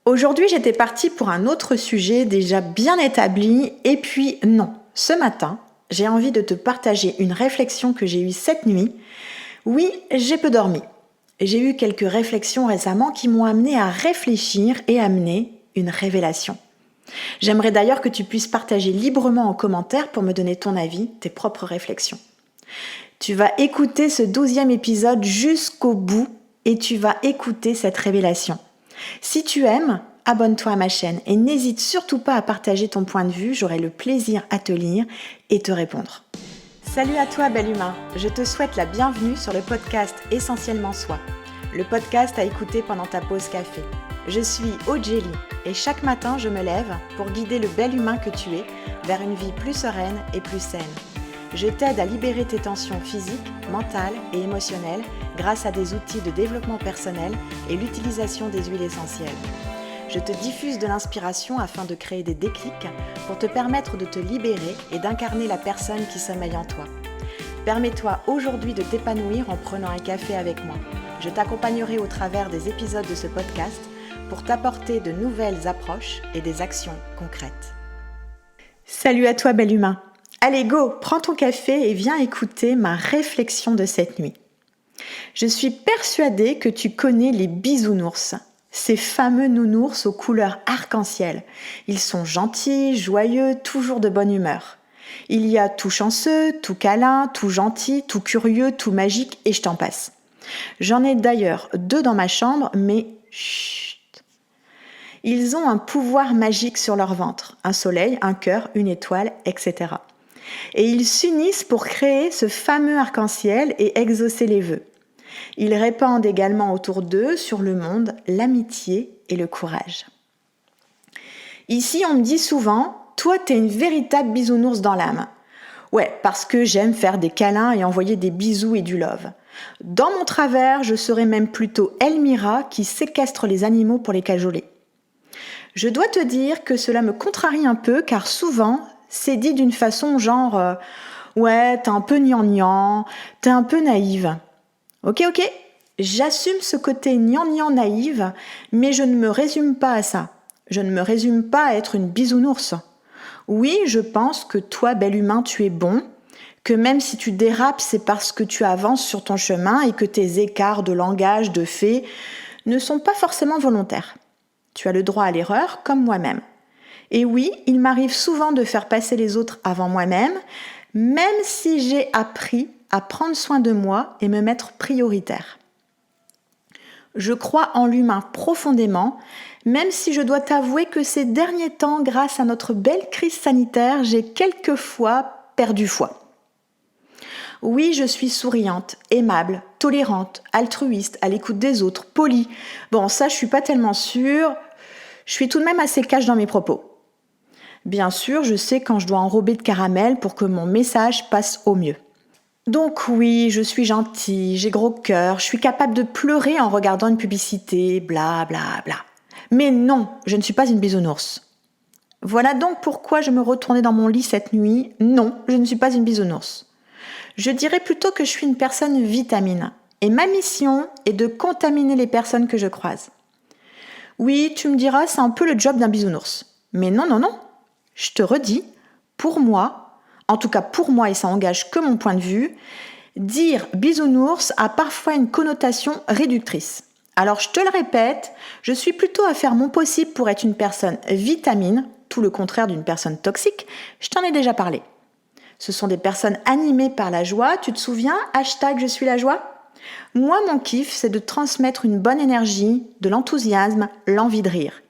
Aujourd'hui, j'étais partie pour un autre sujet déjà bien établi et puis non, ce matin, j'ai envie de te partager une réflexion que j'ai eue cette nuit. Oui, j'ai peu dormi. J'ai eu quelques réflexions récemment qui m'ont amené à réfléchir et amener une révélation. J'aimerais d'ailleurs que tu puisses partager librement en commentaire pour me donner ton avis, tes propres réflexions. Tu vas écouter ce 12e épisode jusqu'au bout et tu vas écouter cette révélation. Si tu aimes, abonne-toi à ma chaîne et n'hésite surtout pas à partager ton point de vue, j'aurai le plaisir à te lire et te répondre. Salut à toi bel humain, je te souhaite la bienvenue sur le podcast Essentiellement Soi, le podcast à écouter pendant ta pause café. Je suis Odjeli et chaque matin je me lève pour guider le bel humain que tu es vers une vie plus sereine et plus saine. Je t'aide à libérer tes tensions physiques, mentales et émotionnelles grâce à des outils de développement personnel et l'utilisation des huiles essentielles. Je te diffuse de l'inspiration afin de créer des déclics pour te permettre de te libérer et d'incarner la personne qui sommeille en toi. Permets-toi aujourd'hui de t'épanouir en prenant un café avec moi. Je t'accompagnerai au travers des épisodes de ce podcast pour t'apporter de nouvelles approches et des actions concrètes. Salut à toi bel humain. Allez go, prends ton café et viens écouter ma réflexion de cette nuit. Je suis persuadée que tu connais les bisounours, ces fameux nounours aux couleurs arc-en-ciel. Ils sont gentils, joyeux, toujours de bonne humeur. Il y a tout chanceux, tout câlin, tout gentil, tout curieux, tout magique et je t'en passe. J'en ai d'ailleurs 2 dans ma chambre, mais chut. Ils ont un pouvoir magique sur leur ventre, un soleil, un cœur, une étoile, etc. Et ils s'unissent pour créer ce fameux arc-en-ciel et exaucer les vœux. Ils répandent également autour d'eux, sur le monde, l'amitié et le courage. Ici, on me dit souvent, toi, t'es une véritable bisounours dans l'âme. Ouais, parce que j'aime faire des câlins et envoyer des bisous et du love. Dans mon travers, je serais même plutôt Elmira qui séquestre les animaux pour les cajoler. Je dois te dire que cela me contrarie un peu car souvent, c'est dit d'une façon genre ouais, t'es un peu gnangnan, t'es un peu naïve. Ok, j'assume ce côté gnangnan naïve, mais je ne me résume pas à ça. Je ne me résume pas à être une bisounours. Oui, je pense que toi, bel humain, tu es bon, que même si tu dérapes, c'est parce que tu avances sur ton chemin et que tes écarts de langage, de fait, ne sont pas forcément volontaires. Tu as le droit à l'erreur, comme moi-même. Et oui, il m'arrive souvent de faire passer les autres avant moi-même, même si j'ai appris à prendre soin de moi et me mettre prioritaire. Je crois en l'humain profondément, même si je dois t'avouer que ces derniers temps, grâce à notre belle crise sanitaire, j'ai quelquefois perdu foi. Oui, je suis souriante, aimable, tolérante, altruiste, à l'écoute des autres, polie. Bon, ça, je suis pas tellement sûre. Je suis tout de même assez cash dans mes propos. Bien sûr, je sais quand je dois enrober de caramel pour que mon message passe au mieux. Donc oui, je suis gentille, j'ai gros cœur, je suis capable de pleurer en regardant une publicité, bla bla bla. Mais non, je ne suis pas une bisounours. Voilà donc pourquoi je me retournais dans mon lit cette nuit. Non, je ne suis pas une bisounours. Je dirais plutôt que je suis une personne vitamine. Et ma mission est de contaminer les personnes que je croise. Oui, tu me diras, c'est un peu le job d'un bisounours. Mais non. Je te redis, pour moi, en tout cas pour moi et ça engage que mon point de vue, dire bisounours a parfois une connotation réductrice. Alors je te le répète, je suis plutôt à faire mon possible pour être une personne vitamine, tout le contraire d'une personne toxique, je t'en ai déjà parlé. Ce sont des personnes animées par la joie, tu te souviens, #je suis la joie ? Moi, mon kiff, c'est de transmettre une bonne énergie, de l'enthousiasme, l'envie de rire.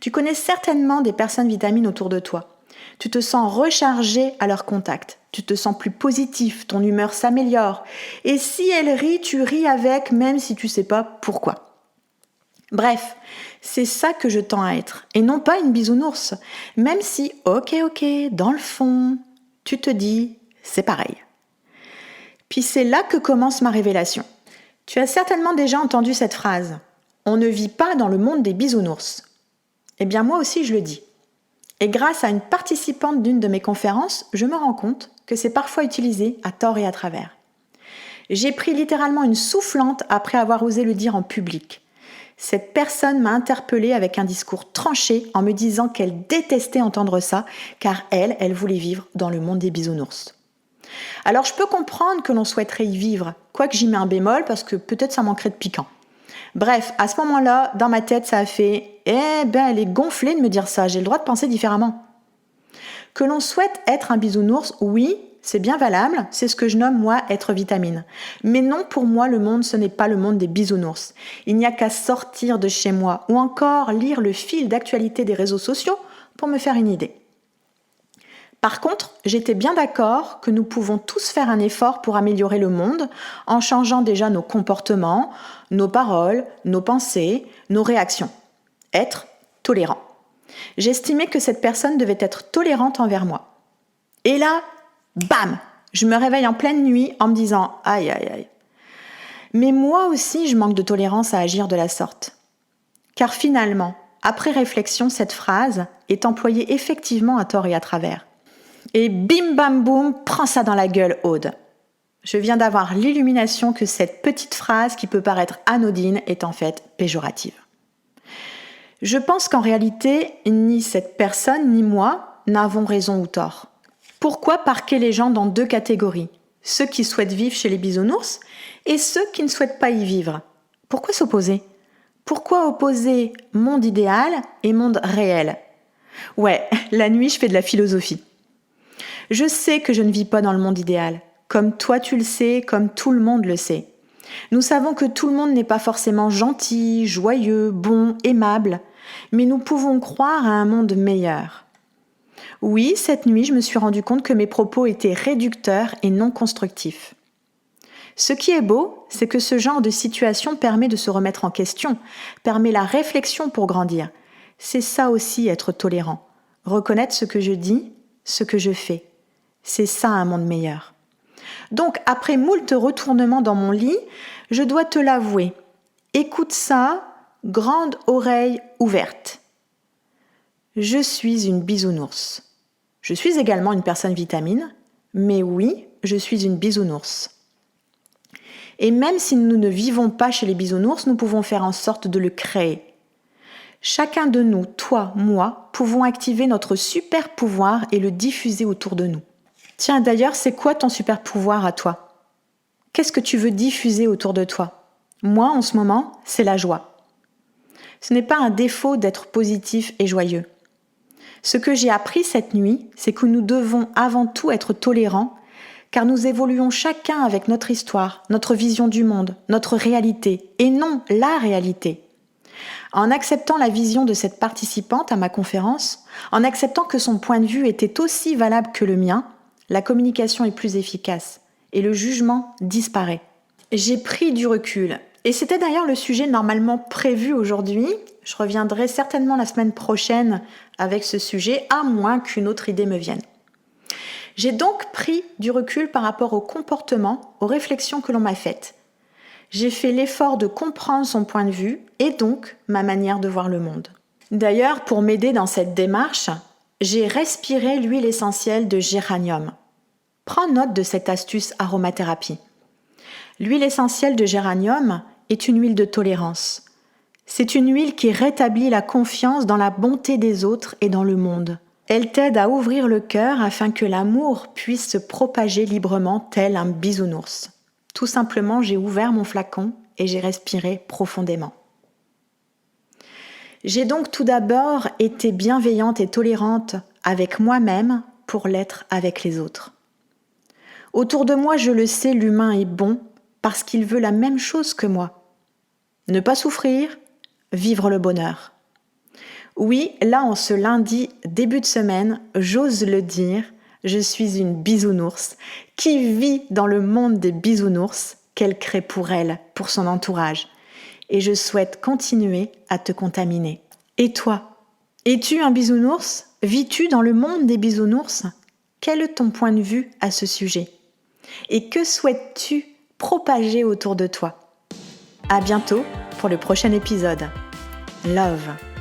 Tu connais certainement des personnes vitamines autour de toi. Tu te sens rechargé à leur contact. Tu te sens plus positif, ton humeur s'améliore. Et si elle rit, tu ris avec, même si tu sais pas pourquoi. Bref, c'est ça que je tends à être. Et non pas une bisounours. Même si, ok, dans le fond, tu te dis, c'est pareil. Puis c'est là que commence ma révélation. Tu as certainement déjà entendu cette phrase. On ne vit pas dans le monde des bisounours. Eh bien moi aussi je le dis. Et grâce à une participante d'une de mes conférences, je me rends compte que c'est parfois utilisé à tort et à travers. J'ai pris littéralement une soufflante après avoir osé le dire en public. Cette personne m'a interpellée avec un discours tranché en me disant qu'elle détestait entendre ça car elle voulait vivre dans le monde des bisounours. Alors je peux comprendre que l'on souhaiterait y vivre, quoique j'y mets un bémol parce que peut-être ça manquerait de piquant. Bref, à ce moment-là, dans ma tête, ça a fait « elle est gonflée de me dire ça, j'ai le droit de penser différemment ». Que l'on souhaite être un bisounours, oui, c'est bien valable, c'est ce que je nomme moi être vitamine. Mais non, pour moi, le monde, ce n'est pas le monde des bisounours. Il n'y a qu'à sortir de chez moi ou encore lire le fil d'actualité des réseaux sociaux pour me faire une idée. Par contre, j'étais bien d'accord que nous pouvons tous faire un effort pour améliorer le monde en changeant déjà nos comportements, nos paroles, nos pensées, nos réactions. Être tolérant. J'estimais que cette personne devait être tolérante envers moi. Et là, bam, je me réveille en pleine nuit en me disant « aïe, aïe, aïe ». Mais moi aussi, je manque de tolérance à agir de la sorte. Car finalement, après réflexion, cette phrase est employée effectivement à tort et à travers. Et bim bam boum, prends ça dans la gueule, Aude. Je viens d'avoir l'illumination que cette petite phrase qui peut paraître anodine est en fait péjorative. Je pense qu'en réalité, ni cette personne ni moi n'avons raison ou tort. Pourquoi parquer les gens dans deux catégories ? Ceux qui souhaitent vivre chez les bisounours et ceux qui ne souhaitent pas y vivre. Pourquoi s'opposer ? Pourquoi opposer monde idéal et monde réel ? Ouais, la nuit, je fais de la philosophie. Je sais que je ne vis pas dans le monde idéal, comme toi tu le sais, comme tout le monde le sait. Nous savons que tout le monde n'est pas forcément gentil, joyeux, bon, aimable, mais nous pouvons croire à un monde meilleur. Oui, cette nuit, je me suis rendu compte que mes propos étaient réducteurs et non constructifs. Ce qui est beau, c'est que ce genre de situation permet de se remettre en question, permet la réflexion pour grandir. C'est ça aussi être tolérant. Reconnaître ce que je dis, ce que je fais. C'est ça un monde meilleur. Donc, après moult retournements dans mon lit, je dois te l'avouer. Écoute ça, grande oreille ouverte. Je suis une bisounours. Je suis également une personne vitamine, mais oui, je suis une bisounours. Et même si nous ne vivons pas chez les bisounours, nous pouvons faire en sorte de le créer. Chacun de nous, toi, moi, pouvons activer notre super pouvoir et le diffuser autour de nous. Tiens, d'ailleurs, c'est quoi ton super pouvoir à toi ? Qu'est-ce que tu veux diffuser autour de toi ? Moi, en ce moment, c'est la joie. Ce n'est pas un défaut d'être positif et joyeux. Ce que j'ai appris cette nuit, c'est que nous devons avant tout être tolérants, car nous évoluons chacun avec notre histoire, notre vision du monde, notre réalité, et non la réalité. En acceptant la vision de cette participante à ma conférence, en acceptant que son point de vue était aussi valable que le mien, la communication est plus efficace et le jugement disparaît. J'ai pris du recul et c'était d'ailleurs le sujet normalement prévu aujourd'hui. Je reviendrai certainement la semaine prochaine avec ce sujet, à moins qu'une autre idée me vienne. J'ai donc pris du recul par rapport au comportement, aux réflexions que l'on m'a faites. J'ai fait l'effort de comprendre son point de vue et donc ma manière de voir le monde. D'ailleurs, pour m'aider dans cette démarche, j'ai respiré l'huile essentielle de géranium. Prends note de cette astuce aromathérapie. L'huile essentielle de géranium est une huile de tolérance. C'est une huile qui rétablit la confiance dans la bonté des autres et dans le monde. Elle t'aide à ouvrir le cœur afin que l'amour puisse se propager librement tel un bisounours. Tout simplement, j'ai ouvert mon flacon et j'ai respiré profondément. J'ai donc tout d'abord été bienveillante et tolérante avec moi-même pour l'être avec les autres. Autour de moi, je le sais, l'humain est bon parce qu'il veut la même chose que moi. Ne pas souffrir, vivre le bonheur. Oui, là, en ce lundi, début de semaine, j'ose le dire, je suis une bisounours qui vit dans le monde des bisounours qu'elle crée pour elle, pour son entourage. Et je souhaite continuer à te contaminer. Et toi ? Es-tu un bisounours ? Vis-tu dans le monde des bisounours ? Quel est ton point de vue à ce sujet ? Et que souhaites-tu propager autour de toi ? À bientôt pour le prochain épisode. Love.